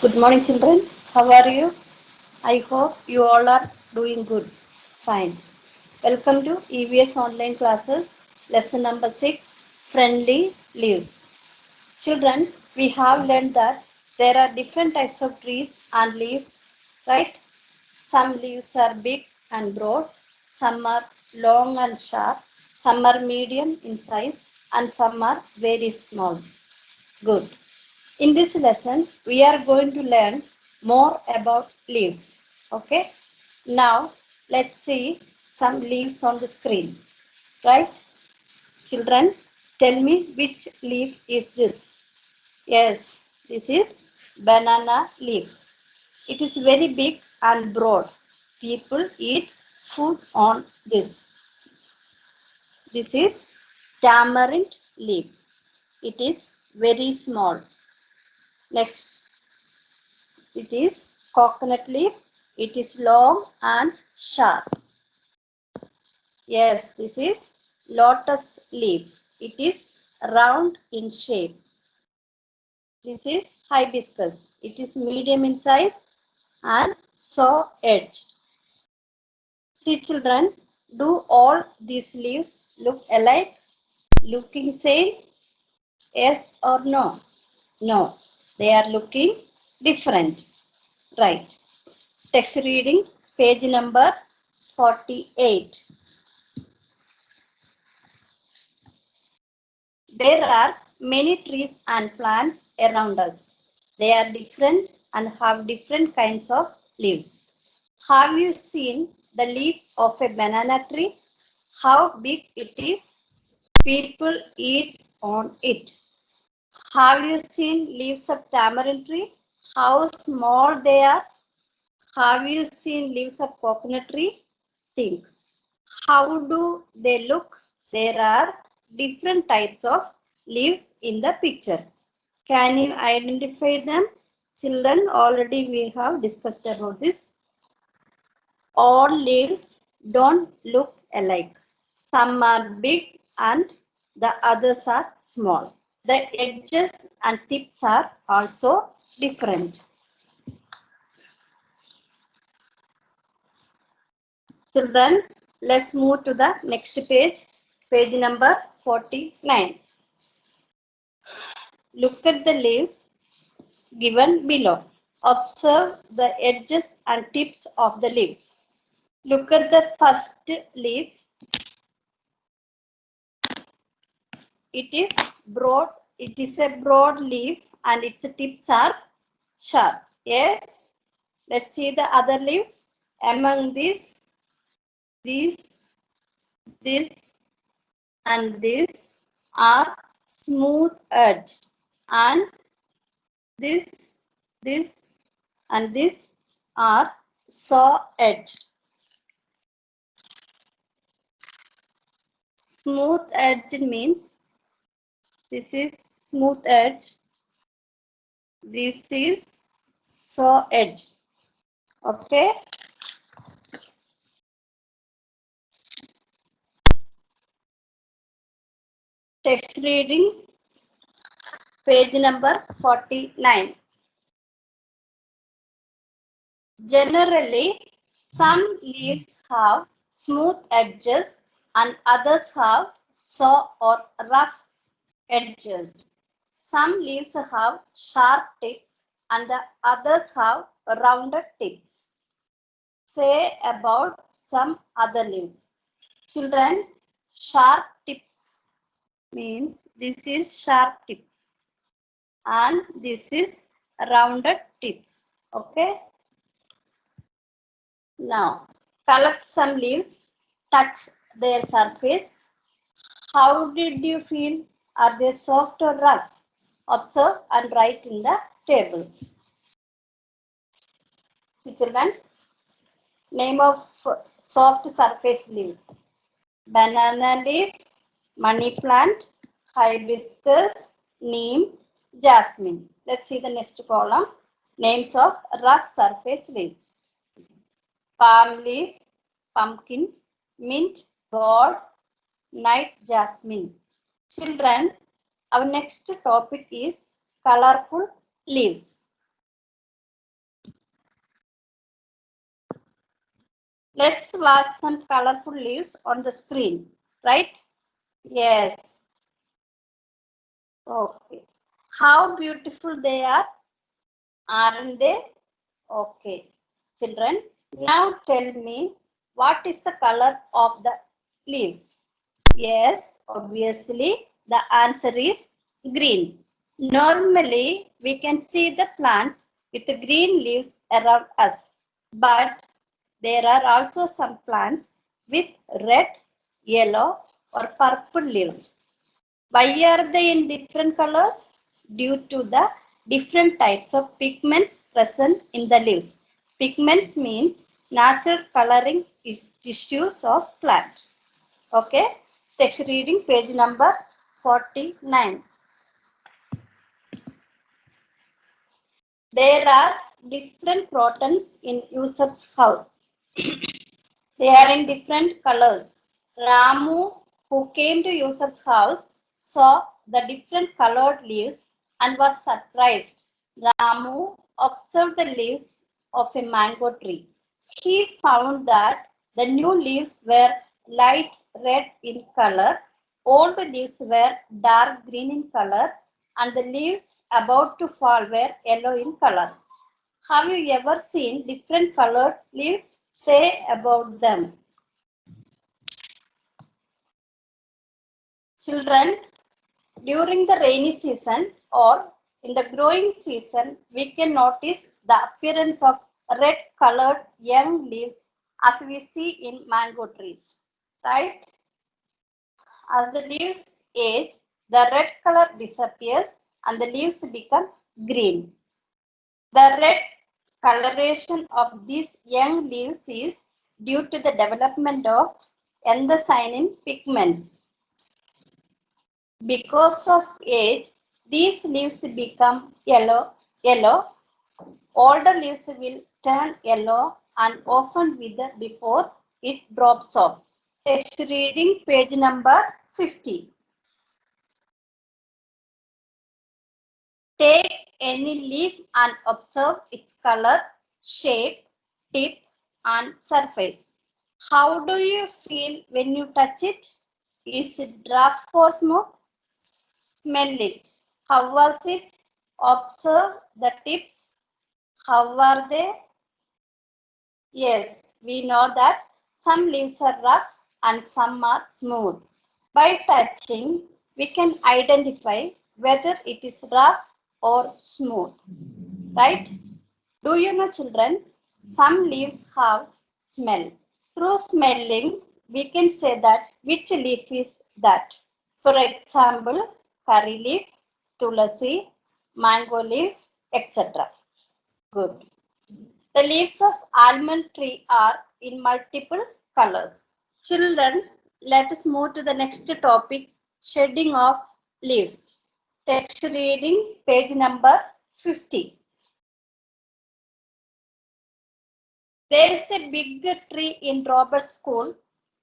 Good morning, children. How are you? I hope you all are doing good. Fine. Welcome to EVS online classes, lesson number 6, Friendly Leaves. Children, we have learned that there are different types of trees and leaves, right? Some leaves are big and broad, some are long and sharp, some are medium in size, and some are very small. Good. In this lesson, we are going to learn more about leaves. Okay. Now, let's see some leaves on the screen. Right? Children, tell me which leaf is this? Yes, this is banana leaf. It is very big and broad. People eat food on this. This is tamarind leaf. It is very small. Next, it is coconut leaf. It is long and sharp. Yes, this is lotus leaf. It is round in shape. This is hibiscus. It is medium in size and saw edged. See children, do all these leaves look alike? Looking same? Yes or no? No, they are looking different. Right. Text reading, page number 48. There are many trees and plants around us. They are different and have different kinds of leaves. Have you seen the leaf of a banana tree? How big it is? People eat on it. Have you seen leaves of tamarind tree? How small they are? Have you seen leaves of coconut tree? Think. How do they look? There are different types of leaves in the picture. Can you identify them? Children, already we have discussed about this. All leaves don't look alike. Some are big and the others are small. The edges and tips are also different. Children, let's move to the next page, page number 49. Look at the leaves given below. Observe the edges and tips of the leaves. Look at the first leaf. It is broad. It is a broad leaf and its tips are sharp. Yes. Let's see the other leaves. Among these, this, and this are smooth edged, and this, and this are saw edged. Smooth edged means this is smooth edge, this is saw edge. Okay. Text reading, page number 49. Generally, some leaves have smooth edges and others have saw or rough edges. Some leaves have sharp tips and the others have rounded tips. Say about some other leaves. Children, sharp tips means this is sharp tips and this is rounded tips. Okay. Now, collect some leaves, touch their surface. How did you feel? Are they soft or rough? Observe and write in the table. See children, name of soft surface leaves. Banana leaf, money plant, hibiscus, neem, jasmine. Let's see the next column. Names of rough surface leaves. Palm leaf, pumpkin, mint, gourd, night jasmine. Children, our next topic is colorful leaves. Let's watch some colorful leaves on the screen, right? Yes. Okay. How beautiful they are, aren't they? Okay. Children, now tell me what is the color of the leaves? Yes, obviously the answer is green. Normally, we can see the plants with the green leaves around us, but there are also some plants with red, yellow, or purple leaves. Why are they in different colors? Due to the different types of pigments present in the leaves. Pigments means natural coloring tissues of plant. Okay, text reading page number 49. There are different protons in Yusuf's house. They are in different colors. Ramu, who came to Yusuf's house, saw the different colored leaves and was surprised. Ramu observed the leaves of a mango tree. He found that the new leaves were light red in color, old leaves were dark green in color, and the leaves about to fall were yellow in color. Have you ever seen different colored leaves? Say about them. Children, during the rainy season or in the growing season, we can notice the appearance of red colored young leaves as we see in mango trees. Right? As the leaves age, the red color disappears and the leaves become green. The red coloration of these young leaves is due to the development of anthocyanin pigments. Because of age, these leaves become yellow. Older leaves will turn yellow and often wither before it drops off. Text reading page number 50. Take any leaf and observe its color, shape, tip, and surface. How do you feel when you touch it? Is it rough or smooth? Smell it. How was it? Observe the tips. How are they? Yes, we know that some leaves are rough and some are smooth. By touching, we can identify whether it is rough or smooth. Right? Do you know, children? Some leaves have smell. Through smelling, we can say that which leaf is that. For example, curry leaf, tulasi, mango leaves, etc. Good. The leaves of almond tree are in multiple colors. Children, let us move to the next topic, shedding of leaves. Text reading, page number 50. There is a big tree in Robert's school.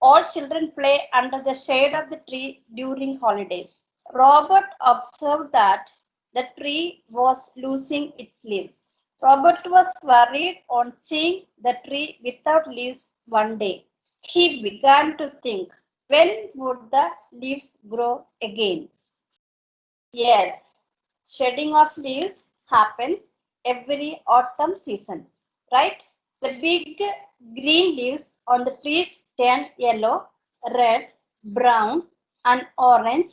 All children play under the shade of the tree during holidays. Robert observed that the tree was losing its leaves. Robert was worried on seeing the tree without leaves one day. He began to think, when would the leaves grow again? Yes, shedding of leaves happens every autumn season, right? The big green leaves on the trees turn yellow, red, brown, and orange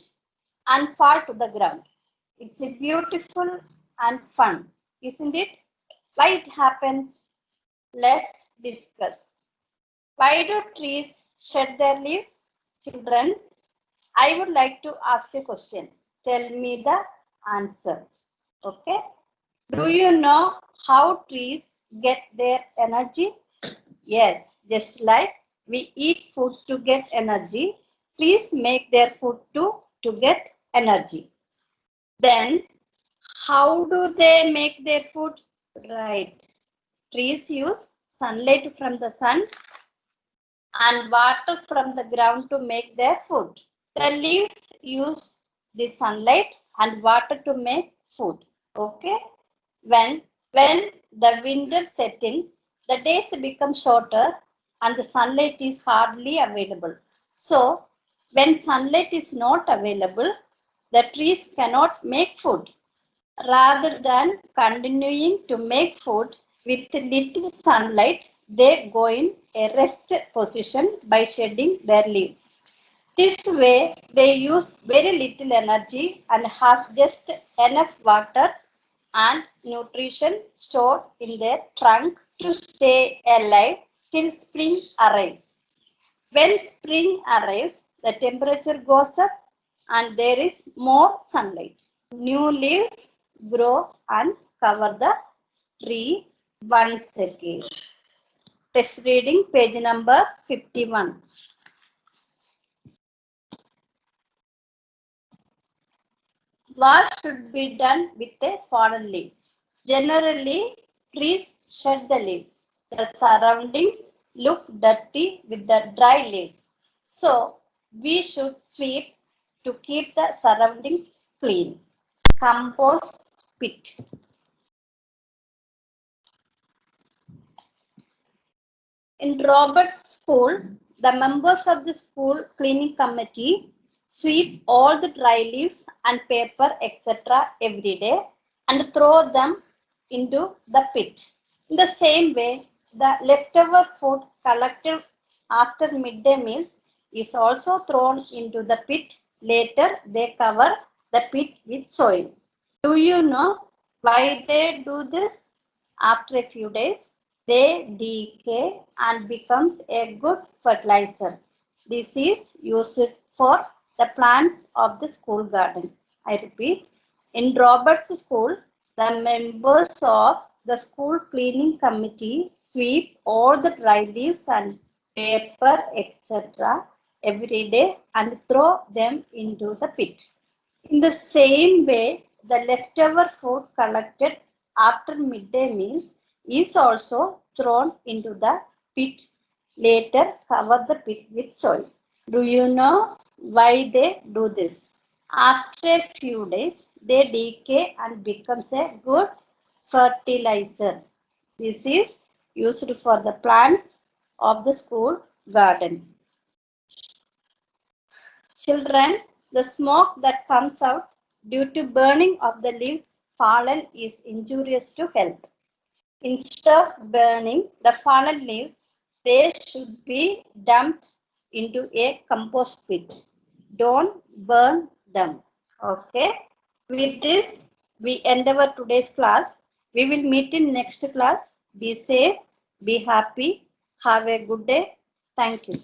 and fall to the ground. It's a beautiful and fun, isn't it? Why it happens? Let's discuss. Why do trees shed their leaves? Children, I would like to ask a question. Tell me the answer. Okay. Do you know how trees get their energy? Yes, just like we eat food to get energy, trees make their food too to get energy. Then, how do they make their food? Right. Trees use sunlight from the sun and water from the ground to make their food. The leaves use the sunlight and water to make food. Okay. When the winter set in, the days become shorter and the sunlight is hardly available. So, when sunlight is not available, the trees cannot make food. Rather than continuing to make food with little sunlight, they go in a rest position by shedding their leaves. This way, they use very little energy and has just enough water and nutrition stored in their trunk to stay alive till spring arrives. When spring arrives, the temperature goes up and there is more sunlight. New leaves grow and cover the tree once again. Test reading, page number 51. What should be done with the fallen leaves? Generally, trees shed the leaves. The surroundings look dirty with the dry leaves. So, we should sweep to keep the surroundings clean. Compost pit. In Robert's school, the members of the school cleaning committee sweep all the dry leaves and paper etc. every day and throw them into the pit. In the same way, the leftover food collected after midday meals is also thrown into the pit. Later, they cover the pit with soil. Do you know why they do this? After a few days, they decay and becomes a good fertilizer. This is used for the plants of the school garden. I repeat, in Robert's school, the members of the school cleaning committee sweep all the dry leaves and paper, etc. every day and throw them into the pit. In the same way, the leftover food collected after midday meals is also thrown into the pit. Later, cover the pit with soil. Do you know why they do this? After a few days, they decay and becomes a good fertilizer. This is used for the plants of the school garden. Children, the smoke that comes out due to burning of the leaves fallen is injurious to health. Instead of burning the fallen leaves, they should be dumped into a compost pit. Don't burn them. Okay. With this, we end our today's class. We will meet in next class. Be safe, be happy, have a good day. Thank you.